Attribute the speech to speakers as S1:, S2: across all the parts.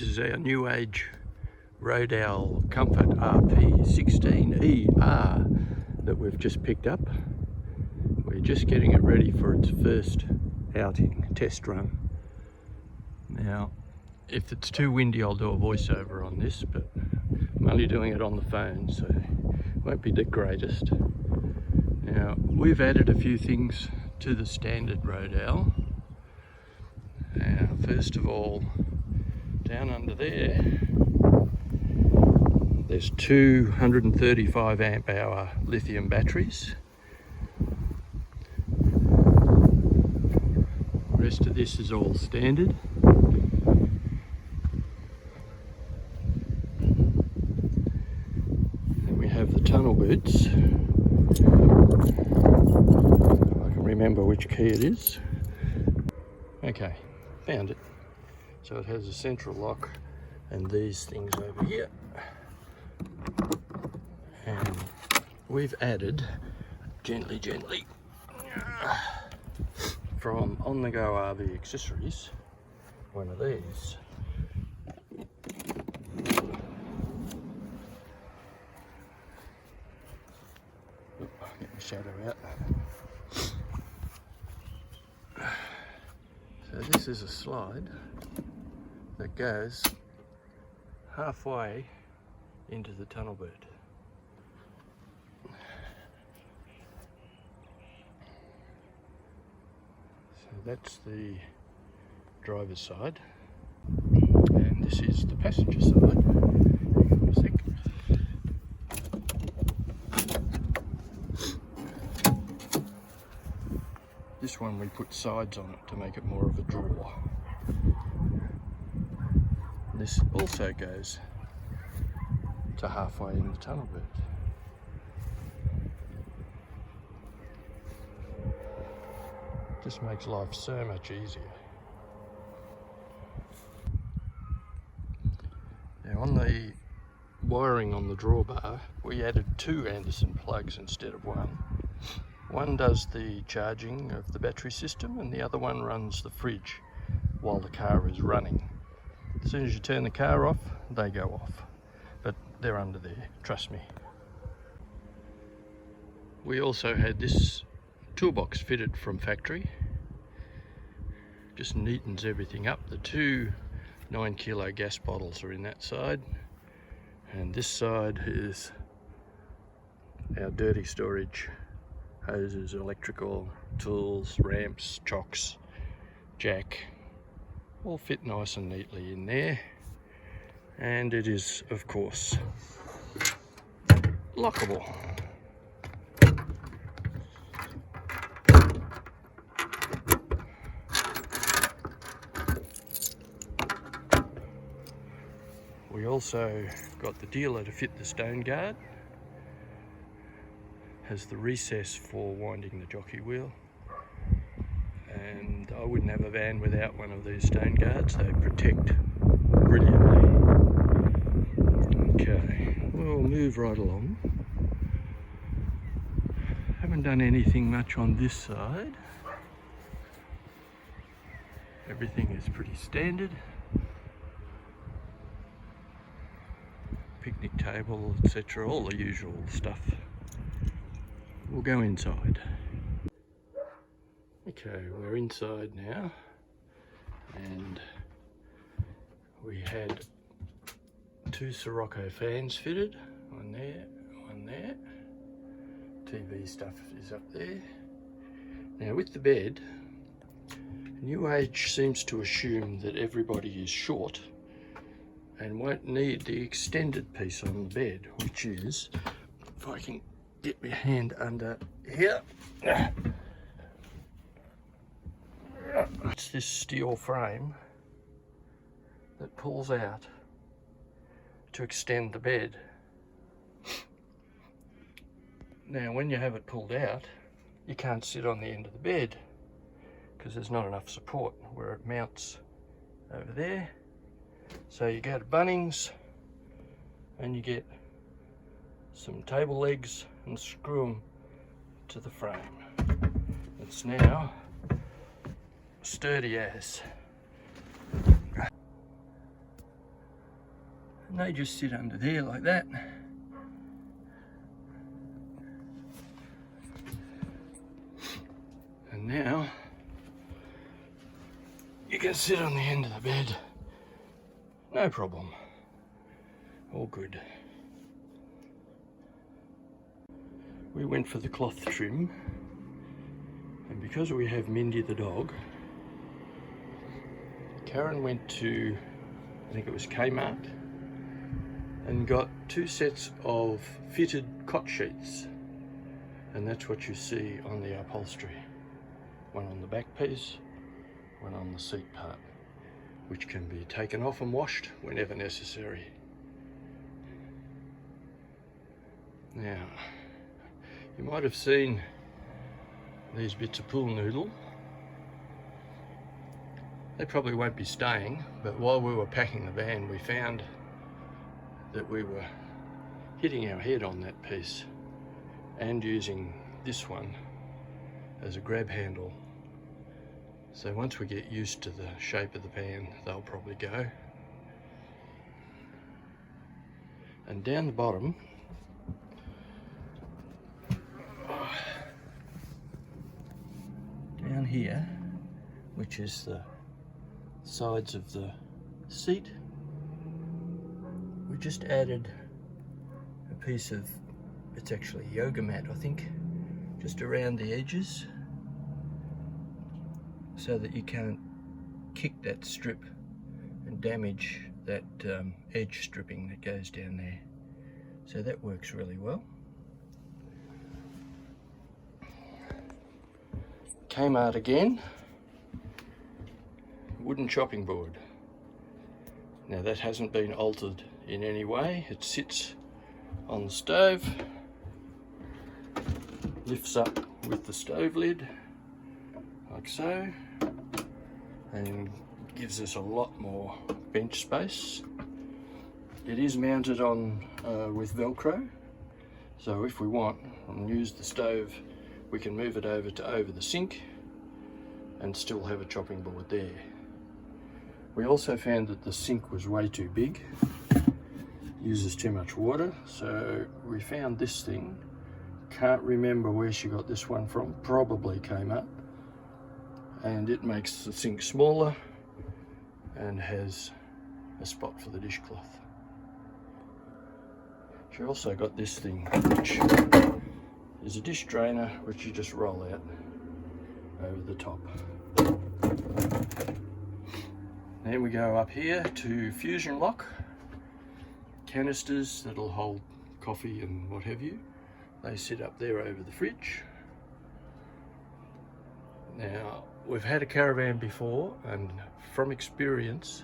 S1: This is our new age Rodale Comfort RP16ER that we've just picked up. We're just getting it ready for its first outing, test run. Now, if it's too windy, I'll do a voiceover on this, but I'm only doing it on the phone, so it won't be the greatest. Now, we've added a few things to the standard Rodale. Now, first of all, down under there's 235 amp hour lithium batteries. The rest of this is all standard. Then we have the tunnel boots. I can remember which key it is. Okay, found it. So it has a central lock and these things over here. And we've added, gently, from On The Go RV Accessories, one of these. Get my shadow out. So this is a slide that goes halfway into the tunnel boot. So that's the driver's side, and this is the passenger side. Hang on a sec. This one we put sides on it to make it more of a drawer. This also goes to halfway in the tunnel boot. Just makes life so much easier. Now on the wiring on the drawbar, we added 2 Anderson plugs instead of 1. One does the charging of the battery system and the other one runs the fridge while the car is running. As soon as you turn the car off, they go off. But they're under there, trust me. We also had this toolbox fitted from factory. Just neatens everything up. The 2 9-kilo gas bottles are in that side. And this side is our dirty storage. Hoses, electrical, tools, ramps, chocks, jack, all fit nice and neatly in there. And it is, of course, lockable. We also got the dealer to fit the stone guard. Has the recess for winding the jockey wheel, and I wouldn't have a van without one of these stone guards. They protect brilliantly. Okay, we'll move right along. Haven't done anything much on this side. Everything is pretty standard. Picnic table, etc., all the usual stuff. We'll go inside. Okay, we're inside now, and we had 2 Sirocco fans fitted, one there, one there. TV stuff is up there. Now with the bed, New Age seems to assume that everybody is short and won't need the extended piece on the bed, which is, if I can get my hand under here. It's this steel frame that pulls out to extend the bed. Now when you have it pulled out, you can't sit on the end of the bed because there's not enough support where it mounts over there. So you go to Bunnings and you get some table legs and screw them to the frame. It's now sturdy as. And they just sit under there like that. And now you can sit on the end of the bed, no problem, all good. We went for the cloth trim, and because we have Mindy the dog, Karen went to, I think it was Kmart, and got 2 sets of fitted cot sheets, and that's what you see on the upholstery. One on the back piece, one on the seat part, which can be taken off and washed whenever necessary. Now, you might have seen these bits of pool noodle. They probably won't be staying, but while we were packing the van, we found that we were hitting our head on that piece and using this one as a grab handle. So once we get used to the shape of the van, they'll probably go. And down the bottom, down here, which is the sides of the seat, we just added a piece of, it's actually a yoga mat, I think, just around the edges, so that you can't kick that strip and damage that edge stripping that goes down there. So that works really well. Kmart again, wooden chopping board. Now that hasn't been altered in any way. It sits on the stove, lifts up with the stove lid like so, and gives us a lot more bench space. It is mounted on with Velcro, so if we want and use the stove, we can move it over the sink and still have a chopping board there. We also found that the sink was way too big, uses too much water, so we found this thing. Can't remember where she got this one from, probably Kmart, and it makes the sink smaller and has a spot for the dishcloth. She also got this thing, which is a dish drainer, which you just roll out over the top. Then we go up here to fusion lock, canisters that'll hold coffee and what have you. They sit up there over the fridge. Now, we've had a caravan before, and from experience,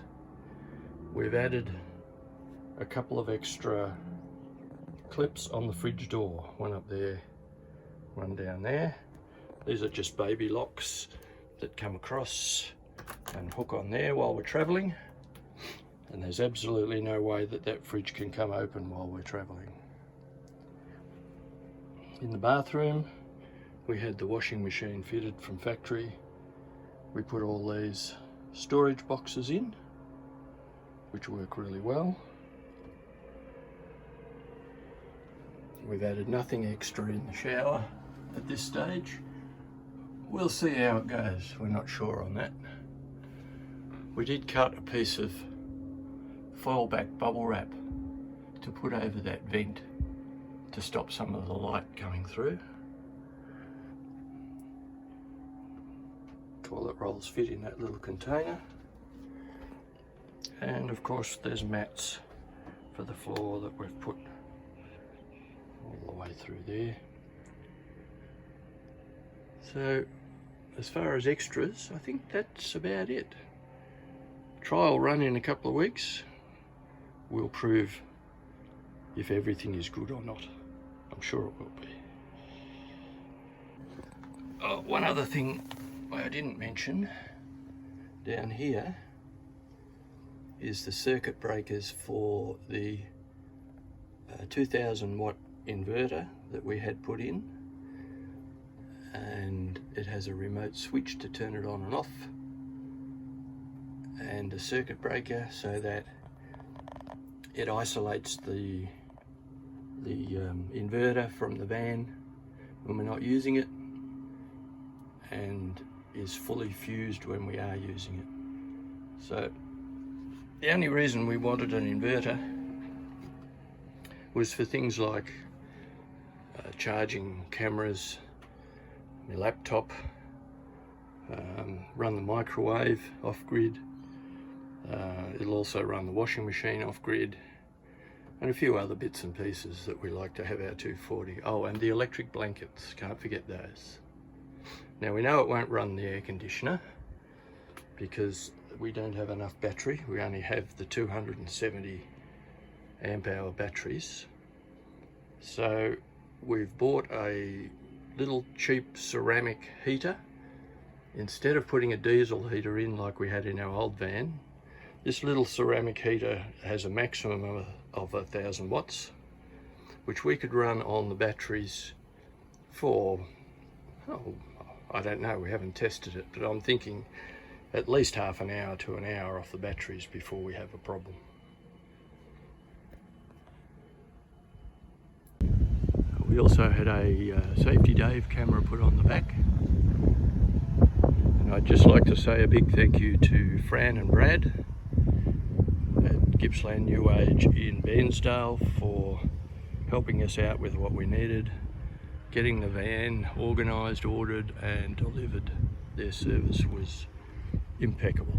S1: we've added a couple of extra clips on the fridge door. One up there, one down there. These are just baby locks that come across and hook on there while we're traveling. And there's absolutely no way that that fridge can come open while we're traveling. In the bathroom, we had the washing machine fitted from factory. We put all these storage boxes in, which work really well. We've added nothing extra in the shower at this stage. We'll see how it goes, we're not sure on that. We did cut a piece of foil back bubble wrap to put over that vent to stop some of the light coming through. Toilet rolls fit in that little container. And of course there's mats for the floor that we've put all the way through there. So as far as extras, I think that's about it. Trial run in a couple of weeks will prove if everything is good or not. I'm sure it will be. Oh, one other thing I didn't mention down here is the circuit breakers for the 2000 watt inverter that we had put in, and it has a remote switch to turn it on and off, and a circuit breaker so that it isolates the inverter from the van when we're not using it, and is fully fused when we are using it. So the only reason we wanted an inverter was for things like charging cameras, my laptop, run the microwave off-grid. It'll also run the washing machine off-grid, and a few other bits and pieces that we like to have our 240. Oh, and the electric blankets, can't forget those. Now we know it won't run the air conditioner because we don't have enough battery. We only have the 270 amp hour batteries. So we've bought a little cheap ceramic heater. Instead of putting a diesel heater in like we had in our old van, this little ceramic heater has a maximum of 1,000 watts, which we could run on the batteries for, oh, I don't know, we haven't tested it, but I'm thinking at least half an hour to an hour off the batteries before we have a problem. We also had a safety Dave camera put on the back. And I'd just like to say a big thank you to Fran and Brad at Gippsland New Age in Bairnsdale for helping us out with what we needed, getting the van organised, ordered and delivered. Their service was impeccable.